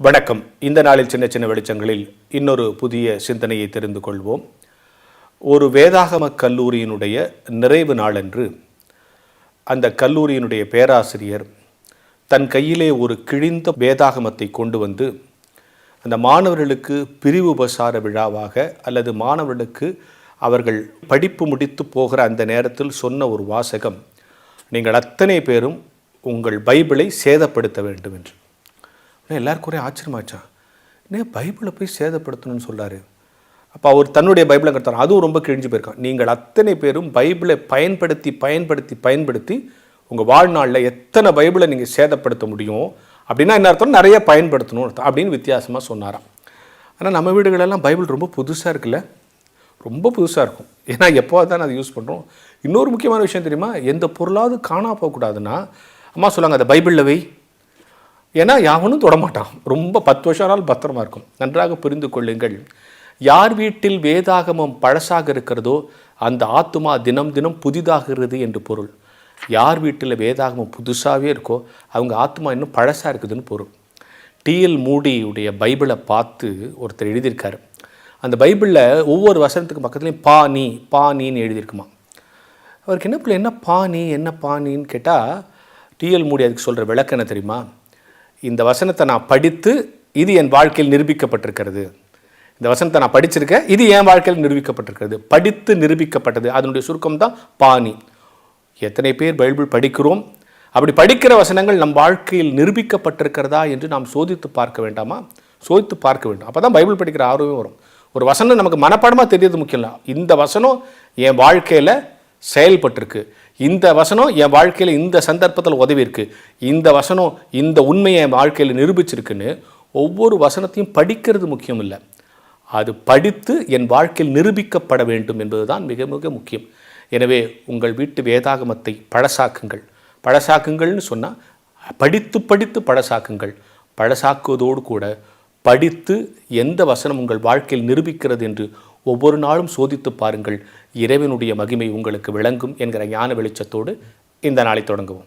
வணக்கம். இந்த நாளில் சின்ன சின்ன வெளிச்சங்களில் இன்னொரு புதிய சிந்தனையை தெரிந்து கொள்வோம். ஒரு வேதாகம கல்லூரியினுடைய நிறைவு நாளன்று அந்த கல்லூரியினுடைய பேராசிரியர் தன் கையிலே ஒரு கிழிந்த வேதாகமத்தை கொண்டு வந்து அந்த மாணவர்களுக்கு பிரிவு உபசார விழாவாக அல்லது மாணவர்களுக்கு அவர்கள் படிப்பு முடித்து போகிற அந்த நேரத்தில் சொன்ன ஒரு வாசகம், நீங்கள் அத்தனை பேரும் உங்கள் பைபிளை சேதப்படுத்த வேண்டும் என்று. எல்லாருக்கும் ஒரே ஆச்சரியமாச்சான். இன்னும் பைபிளை போய் சேதப்படுத்தணும்னு சொல்கிறாரு. அப்போ அவர் தன்னுடைய பைபிளை கருத்தார். அதுவும் ரொம்ப கிழிஞ்சு போயிருக்கான். நீங்கள் அத்தனை பேரும் பைபிளை பயன்படுத்தி உங்கள் வாழ்நாளில் எத்தனை பைபிளை நீங்கள் சேதப்படுத்த முடியும் அப்படின்னா என்ன அர்த்தம்? நிறைய பயன்படுத்தணும் அர்த்தம் அப்படின்னு வித்தியாசமாக சொன்னாராம். ஆனால் நம்ம வீடுகளெல்லாம் பைபிள் ரொம்ப புதுசாக இருக்குல்ல, ரொம்ப புதுசாக இருக்கும். ஏன்னா எப்போது தான் அதை யூஸ் பண்ணுறோம். இன்னொரு முக்கியமான விஷயம் தெரியுமா? எந்த பொருளாவது காணா போகக்கூடாதுன்னா அம்மா சொல்லுவாங்க, அந்த பைபிளில் வை. ஏன்னா யாவனும் தொடமாட்டான். ரொம்ப 10 வருஷம் நாள் பத்திரமா இருக்கும். நன்றாக புரிந்து கொள்ளுங்கள். யார் வீட்டில் வேதாகமம் பழசாக இருக்கிறதோ அந்த ஆத்துமா தினம் தினம் புதிதாகிறது என்று பொருள். யார் வீட்டில் வேதாகமம் புதுசாகவே இருக்கோ அவங்க ஆத்துமா இன்னும் பழசாக இருக்குதுன்னு பொருள். T.L. மூடியுடைய பைபிளை பார்த்து ஒருத்தர் எழுதியிருக்காரு. அந்த பைபிளில் ஒவ்வொரு வசனத்துக்கு பக்கத்துலேயும் பானின்னு எழுதியிருக்குமா. அவருக்கு என்ன பானின்னு கேட்டால் T.L. மூடி அதுக்கு சொல்கிற விளக்கம் என்ன தெரியுமா? இந்த வசனத்தை நான் படித்து இது என் வாழ்க்கையில் நிரூபிக்கப்பட்டிருக்கிறது. இந்த வசனத்தை நான் படிச்சிருக்கேன், இது என் வாழ்க்கையில் நிரூபிக்கப்பட்டிருக்கிறது. படித்து நிரூபிக்கப்பட்டது, அதனுடைய சுருக்கம் தான் பானி. எத்தனை பேர் பைபிள் படிக்கிறோம்? அப்படி படிக்கிற வசனங்கள் நம் வாழ்க்கையில் நிரூபிக்கப்பட்டிருக்கிறதா என்று நாம் சோதித்து பார்க்க வேண்டாமா? சோதித்து பார்க்க வேண்டும். அப்போ தான் பைபிள் படிக்கிற ஆர்வமே வரும். ஒரு வசனம் நமக்கு மனப்பாடமாக தெரியறது முக்கியம் இல்லை. இந்த வசனம் என் வாழ்க்கையில் செயல்பட்டிருக்கு, இந்த வசனம் என் வாழ்க்கையில் இந்த சந்தர்ப்பத்தில் உதவி இருக்குது, இந்த வசனம் இந்த உண்மையை என் வாழ்க்கையில் நிரூபிச்சிருக்குன்னு ஒவ்வொரு வசனத்தையும் படிக்கிறது முக்கியம் இல்லை, அது படித்து என் வாழ்க்கையில் நிரூபிக்கப்பட வேண்டும் என்பது தான் மிக மிக முக்கியம். எனவே உங்கள் வீட்டு வேதாகமத்தை பழசாக்குங்கள்னு சொன்னால் படித்து பழசாக்குங்கள். பழசாக்குவதோடு கூட படித்து எந்த வசனம் உங்கள் வாழ்க்கையில் நிரூபிக்கிறது என்று ஒவ்வொரு நாளும் சோதித்து பாருங்கள். இறைவனுடைய மகிமை உங்களுக்கு விளங்கும் என்கிற ஞான வெளிச்சத்தோடு இந்த நாளை தொடங்குவோம்.